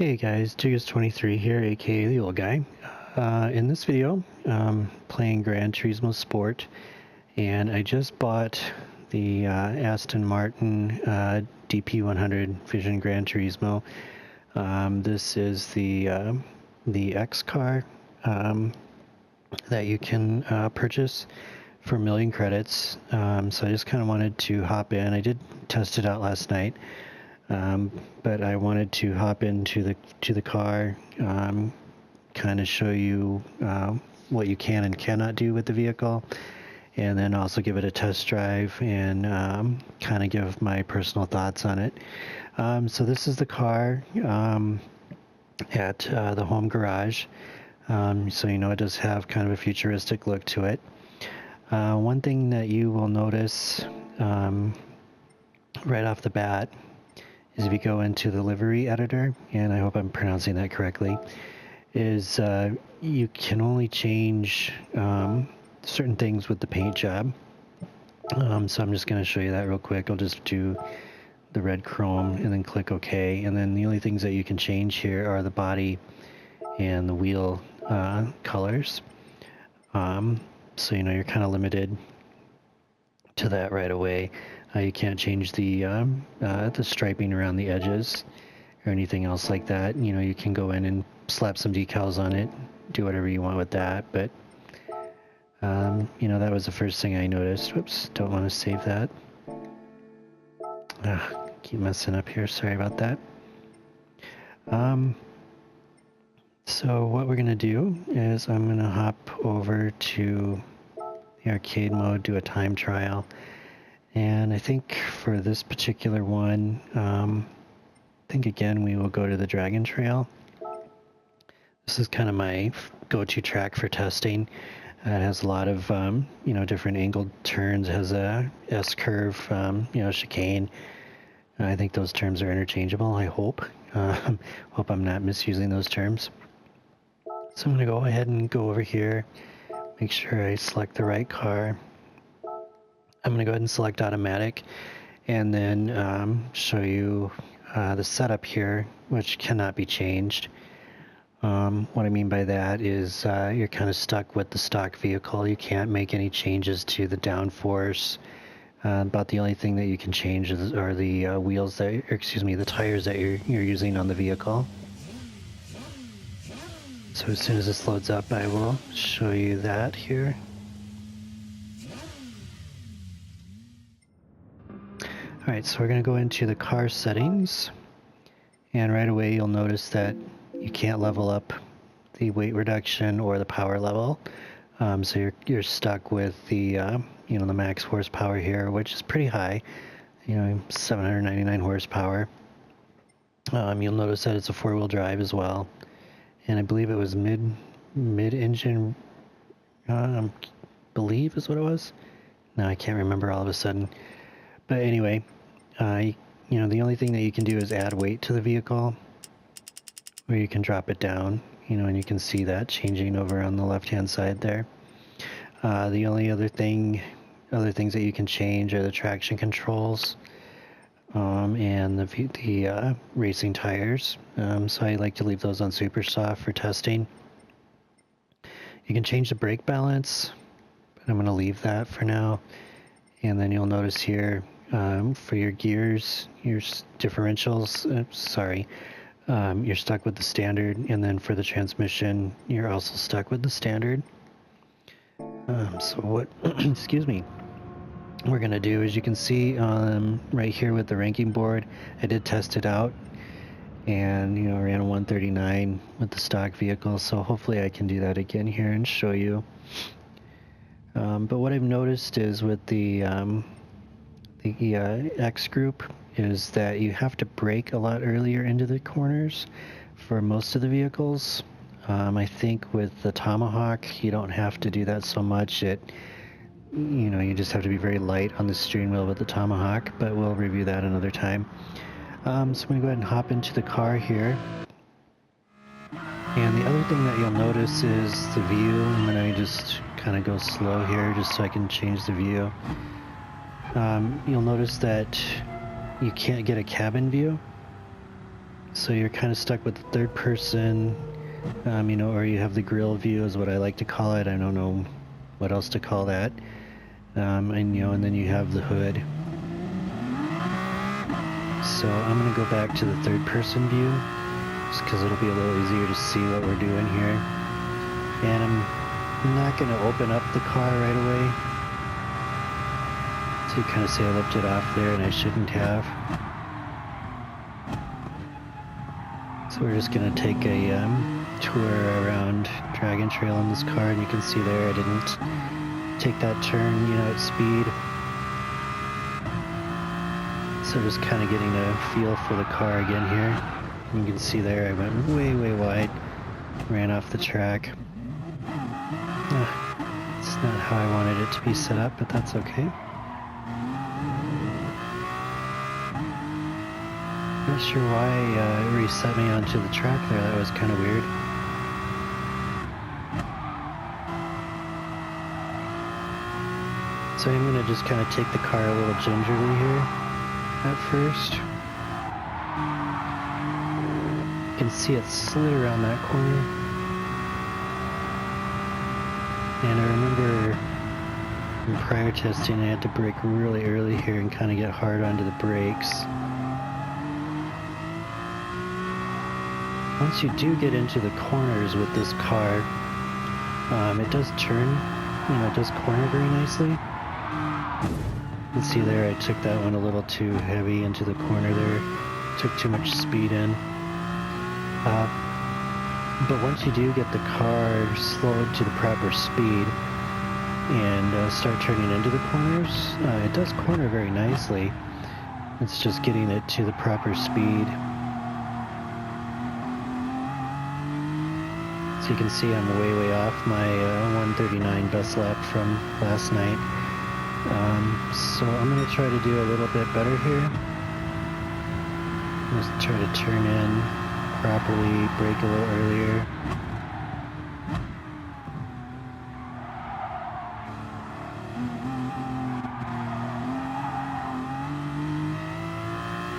Hey guys, Jiggers23 here, aka the old guy. In this video, playing Gran Turismo Sport, and I just bought the Aston Martin DP100 Vision Gran Turismo. This is the X car that you can purchase for 1,000,000 credits. So I just kind of wanted to hop in. I did test it out last night. But I wanted to hop into the car, kind of show you what you can and cannot do with the vehicle, and then also give it a test drive and kind of give my personal thoughts on it. So this is the car at the home garage. So you know it does have kind of a futuristic look to it. One thing that you will notice right off the bat is if you go into the livery editor, and I hope I'm pronouncing that correctly, is you can only change certain things with the paint job. So I'm just going to show you that real quick. I'll just do the red chrome and then click OK. And then the only things that you can change here are the body and the wheel colors. So you know you're kind of limited to that right away. You can't change the striping around the edges or anything else like that. You know, you can go in and slap some decals on it, do whatever you want with that. But you know, that was the first thing I noticed. Whoops, don't want to save that. Keep messing up here. Sorry about that. So what we're gonna do is I'm gonna hop over to the arcade mode, do a time trial. And I think for this particular one, I think again we will go to the Dragon Trail. This is kind of my go-to track for testing. It has a lot of you know, different angled turns. It has a S-curve, you know, chicane. I think those terms are interchangeable. I hope. Hope I'm not misusing those terms. So I'm going to go ahead and go over here, make sure I select the right car. I'm going to go ahead and select automatic, and then show you the setup here, which cannot be changed. What I mean by that is you're kind of stuck with the stock vehicle. You can't make any changes to the downforce. About the only thing that you can change are the wheels that, or excuse me, the tires that you're using on the vehicle. So as soon as this loads up, I will show you that here. Alright, so we're going to go into the car settings, and right away you'll notice that you can't level up the weight reduction or the power level. So you're stuck with the you know, the max horsepower here, which is pretty high, you know, 799 horsepower. You'll notice that it's a four-wheel drive as well, and I believe it was mid-engine, believe is what it was. No, I can't remember all of a sudden. But anyway, you know, the only thing that you can do is add weight to the vehicle, or you can drop it down, you know, and you can see that changing over on the left-hand side there. The only other things that you can change are the traction controls, and the racing tires. So I like to leave those on super soft for testing. You can change the brake balance, but I'm going to leave that for now. And then you'll notice here, for your gears, your differentials, you're stuck with the standard, and then for the transmission, you're also stuck with the standard. So what, excuse me, we're going to do, as you can see right here with the ranking board, I did test it out, and you know, ran a 139 with the stock vehicle, so hopefully I can do that again here and show you. But what I've noticed is with the X group is that you have to brake a lot earlier into the corners for most of the vehicles. I think with the Tomahawk you don't have to do that so much. You know, you just have to be very light on the steering wheel with the Tomahawk, but we'll review that another time. So I'm going to go ahead and hop into the car here. And the other thing that you'll notice is the view. I'm going to just kind of go slow here just so I can change the view. You'll notice that you can't get a cabin view. So you're kind of stuck with the third person, you know, or you have the grill view is what I like to call it. I don't know what else to call that. And you know, and then you have the hood. So I'm gonna go back to the third person view, just because it'll be a little easier to see what we're doing here. And I'm not gonna open up the car right away. So you kind of see I left it off there and I shouldn't have. So we're just gonna take a tour around Dragon Trail in this car, and you can see there I didn't take that turn, you know, at speed. So just kind of getting a feel for the car again here. You can see there I went way, way wide, ran off the track. It's not how I wanted it to be set up, but that's okay. Not sure why it reset me onto the track there. That was kind of weird. So I'm going to just kind of take the car a little gingerly here at first. You can see it slid around that corner. And I remember in prior testing I had to brake really early here and kind of get hard onto the brakes. Once you do get into the corners with this car, it does turn, you know, it does corner very nicely. You can see there I took that one a little too heavy into the corner there, took too much speed in. But once you do get the car slowed to the proper speed and start turning into the corners, it does corner very nicely. It's just getting it to the proper speed. So you can see I'm way, way off my 139 best lap from last night. So I'm going to try to do a little bit better here. Just try to turn in properly, brake a little earlier.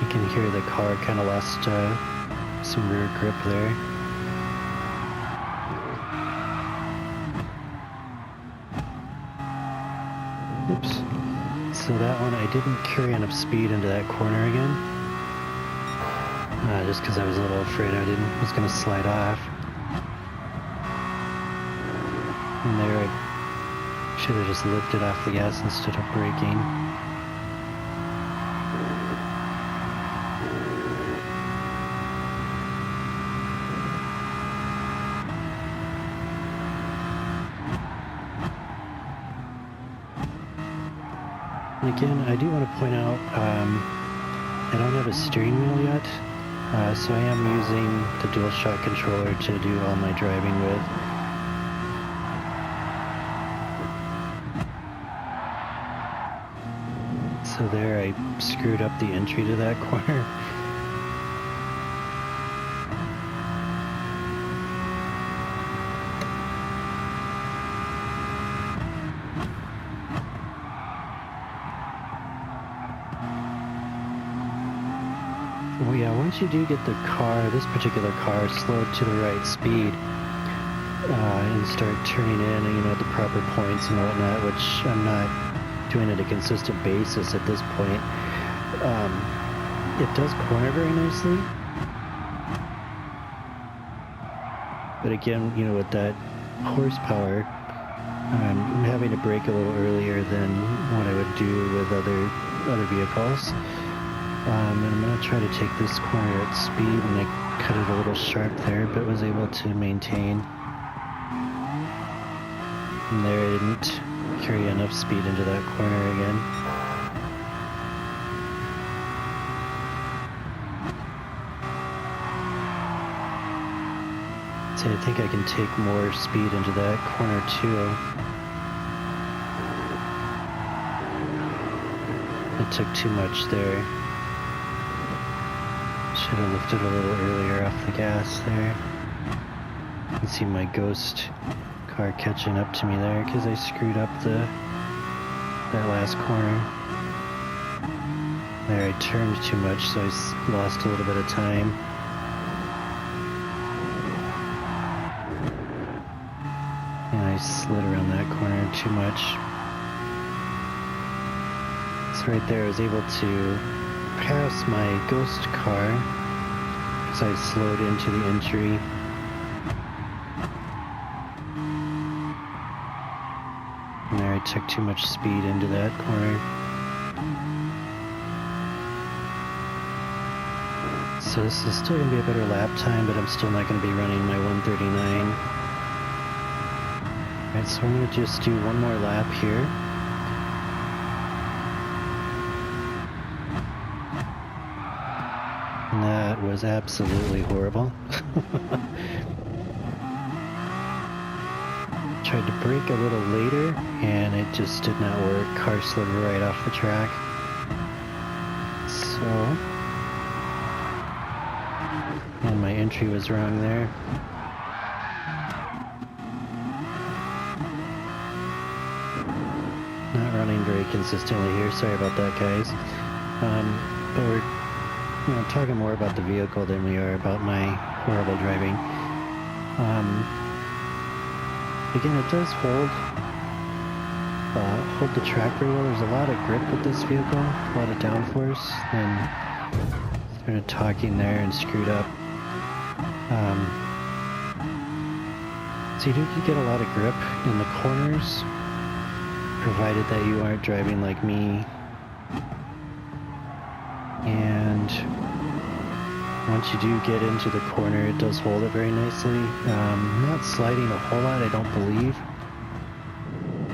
You can hear the car kind of lost some rear grip there. Oops. So that one, I didn't carry enough speed into that corner again. Just because I was a little afraid I was going to slide off. And there I should have just lifted off the gas instead of braking. And again, I do want to point out, I don't have a steering wheel yet, so I am using the DualShock controller to do all my driving with. So there I screwed up the entry to that corner. Well, yeah, once you do get the car, this particular car, slowed to the right speed, and start turning in, you know, at the proper points and whatnot, which I'm not doing at a consistent basis at this point, it does corner very nicely. But again, you know, with that horsepower, I'm having to brake a little earlier than what I would do with other vehicles. And I'm going to try to take this corner at speed, and I cut it a little sharp there, but was able to maintain. And there I didn't carry enough speed into that corner again. So I think I can take more speed into that corner too. I took too much there. Should have lifted a little earlier off the gas there. You can see my ghost car catching up to me there because I screwed up that last corner. There I turned too much, so I lost a little bit of time. slid around that corner too much. So right there I was able to pass my ghost car as I slowed into the entry. And there I took too much speed into that corner. So this is still going to be a better lap time, but I'm still not going to be running my 139. Alright, so I'm going to just do one more lap here. And that was absolutely horrible. Tried to brake a little later, and it just did not work. Car slid right off the track. So, and my entry was wrong there. Not running very consistently here. Sorry about that, guys. But we're talking more about the vehicle than we are about my horrible driving. Again, it does hold the track very well. There's a lot of grip with this vehicle, a lot of downforce, and started talking there and screwed up. So you do get a lot of grip in the corners, provided that you aren't driving like me. And once you do get into the corner, it does hold it very nicely. Not sliding a whole lot, I don't believe.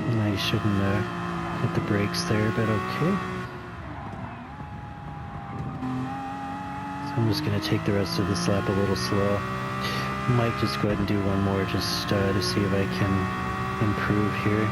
And I shouldn't hit the brakes there, but okay. So I'm just going to take the rest of this lap a little slow. Might just go ahead and do one more just to see if I can improve here.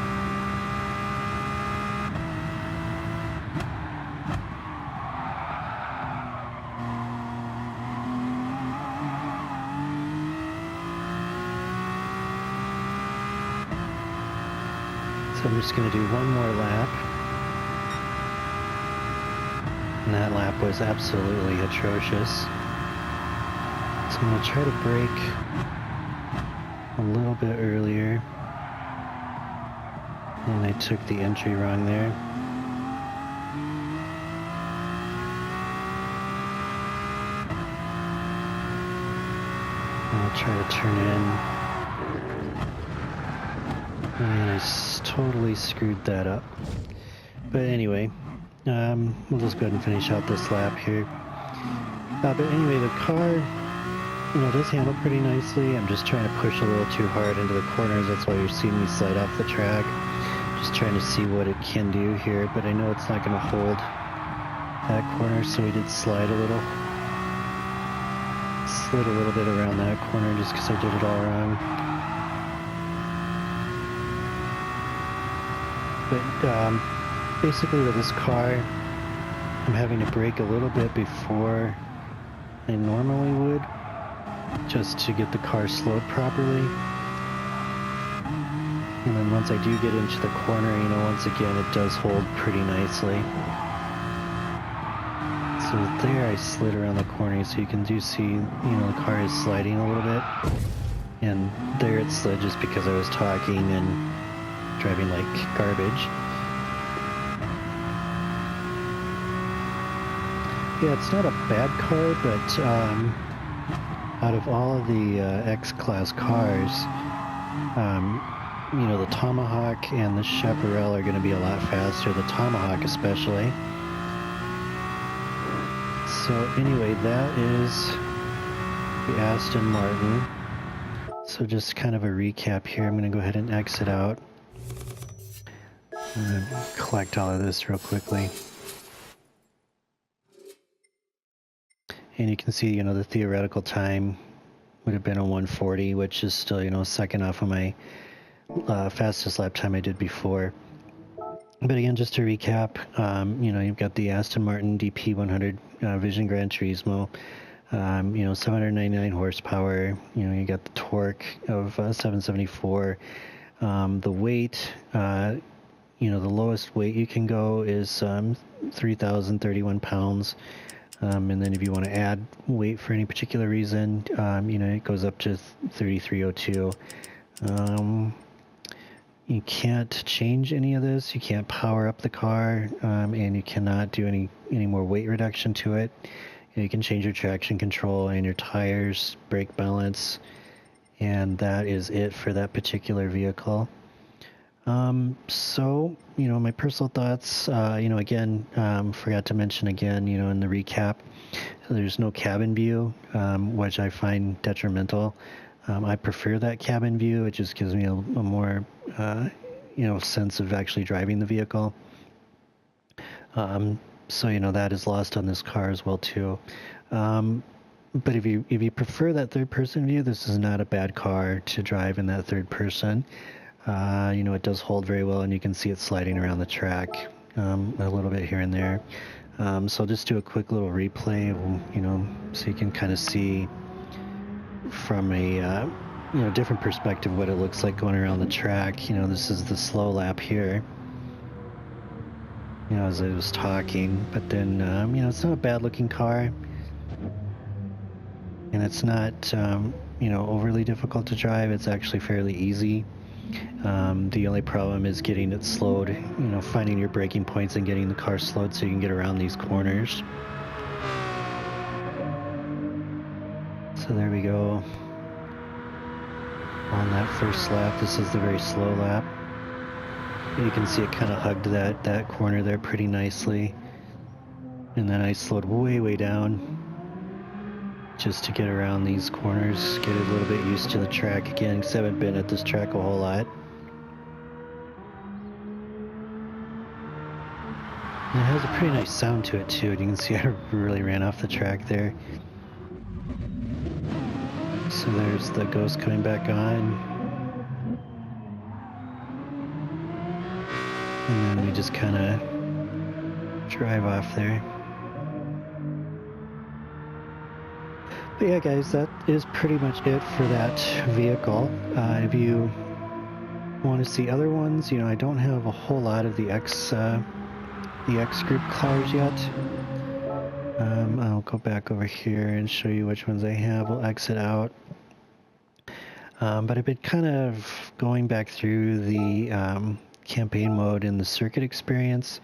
So I'm just going to do one more lap. And that lap was absolutely atrocious. So I'm going to try to brake a little bit earlier. And I took the entry wrong there. I'll try to turn in. And I totally screwed that up. But anyway, we'll just go ahead and finish out this lap here. But anyway, the car, does handle pretty nicely. I'm just trying to push a little too hard into the corners. That's why you're seeing me slide off the track. Just trying to see what it can do here. But I know it's not going to hold that corner, so we did slide a little. Slid a little bit around that corner just because I did it all wrong. But basically with this car, I'm having to brake a little bit before I normally would, just to get the car slowed properly. And then once I do get into the corner, once again, it does hold pretty nicely. So there I slid around the corner, so you can see, the car is sliding a little bit. And there it slid just because I was talking and driving like garbage. Yeah, it's not a bad car, but out of all of the X-Class cars, the Tomahawk and the Chaparral are going to be a lot faster, the Tomahawk especially. So anyway, that is the Aston Martin. So just kind of a recap here. I'm going to go ahead and exit out. I'm going to collect all of this real quickly. And you can see, the theoretical time would have been a 140, which is still, second off of my fastest lap time I did before. But again, just to recap, you've got the Aston Martin DP100 Vision Gran Turismo, 799 horsepower, you got the torque of 774, the weight, the lowest weight you can go is 3,031 pounds. And then if you want to add weight for any particular reason, it goes up to 3,302. You can't change any of this. You can't power up the car, and you cannot do any more weight reduction to it. You can change your traction control and your tires, brake balance, and that is it for that particular vehicle. So, my personal thoughts, again, forgot to mention again, in the recap, there's no cabin view, which I find detrimental. I prefer that cabin view. It just gives me a more, sense of actually driving the vehicle. So, that is lost on this car as well, too. But if you prefer that third-person view, this is not a bad car to drive in that third person. It does hold very well, and you can see it sliding around the track a little bit here and there. So I'll just do a quick little replay, so you can kind of see from a different perspective what it looks like going around the track. This is the slow lap here. As I was talking, but then it's not a bad-looking car, and it's not overly difficult to drive. It's actually fairly easy. The only problem is getting it slowed, finding your braking points and getting the car slowed so you can get around these corners. So there we go. On that first lap, this is the very slow lap. You can see it kind of hugged that corner there pretty nicely. And then I slowed way down just to get around these corners, get a little bit used to the track again, because I haven't been at this track a whole lot. And it has a pretty nice sound to it too, and you can see I really ran off the track there. So there's the ghost coming back on. And then we just kind of drive off there. But yeah, guys, that is pretty much it for that vehicle. If you want to see other ones, I don't have a whole lot of the X group cars yet. I'll go back over here and show you which ones I have. We'll exit out. But I've been kind of going back through the campaign mode in the circuit experience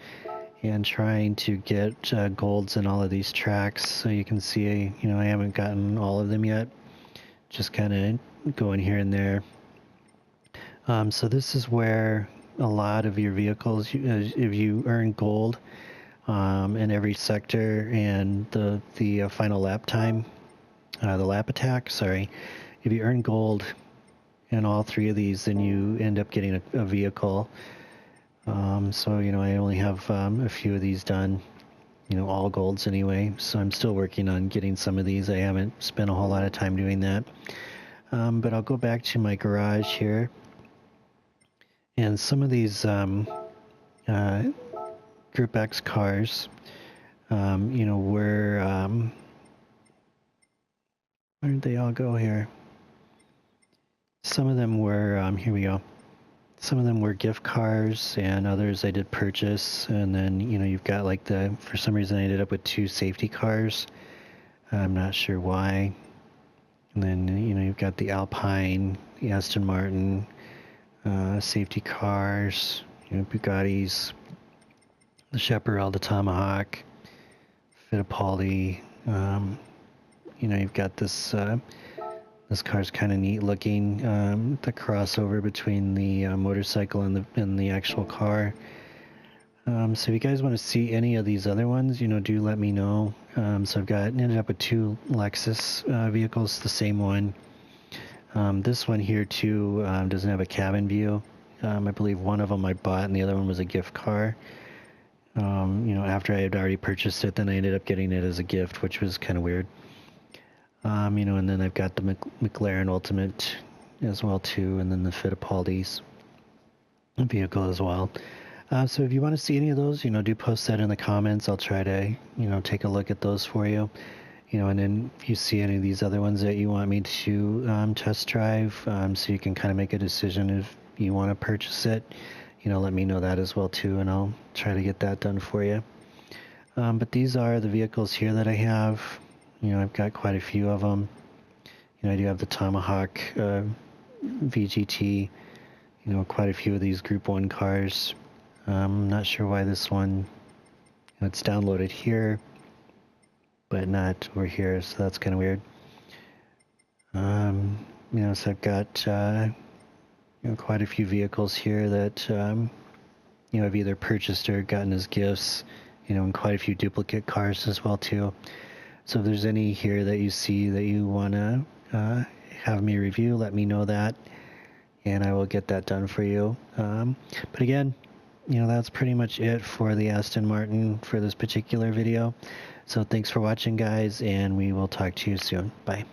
and trying to get golds in all of these tracks. So you can see, I haven't gotten all of them yet. Just kind of going here and there. So this is where a lot of your vehicles, if you earn gold in every sector and the final lap time, the lap attack, sorry, if you earn gold in all three of these, then you end up getting a vehicle. So, I only have a few of these done, all golds anyway, so I'm still working on getting some of these. I haven't spent a whole lot of time doing that. But I'll go back to my garage here. And some of these Group X cars, where did they all go here? Some of them were, here we go. Some of them were gift cars, and others I did purchase. And then, you've got like for some reason I ended up with 2 safety cars. I'm not sure why. And then, you've got the Alpine, the Aston Martin, safety cars, Bugattis, the Chaparral, the Tomahawk, Fittipaldi. You've got this car's kind of neat looking, the crossover between the motorcycle and the actual car. So if you guys want to see any of these other ones, do let me know. So I've ended up with 2 Lexus vehicles, the same one. This one here too doesn't have a cabin view. I believe one of them I bought and the other one was a gift car. After I had already purchased it, then I ended up getting it as a gift, which was kind of weird. And then I've got the McLaren Ultimate as well too, and then the Fittipaldi's vehicle as well. So if you want to see any of those, do post that in the comments. I'll try to, take a look at those for you. And then if you see any of these other ones that you want me to test drive, so you can kind of make a decision if you want to purchase it, let me know that as well too, and I'll try to get that done for you. But these are the vehicles here that I have. I've got quite a few of them. I do have the Tomahawk VGT, you know, quite a few of these Group 1 cars. I'm not sure why this one, it's downloaded here, but not over here, so that's kind of weird. You know, so I've got, you know, quite a few vehicles here that, you know, I've either purchased or gotten as gifts, you know, and quite a few duplicate cars as well, too. So if there's any here that you see that you want to have me review, let me know that, and I will get that done for you. But again, you know, that's pretty much it for the Aston Martin for this particular video. So thanks for watching, guys, and we will talk to you soon. Bye.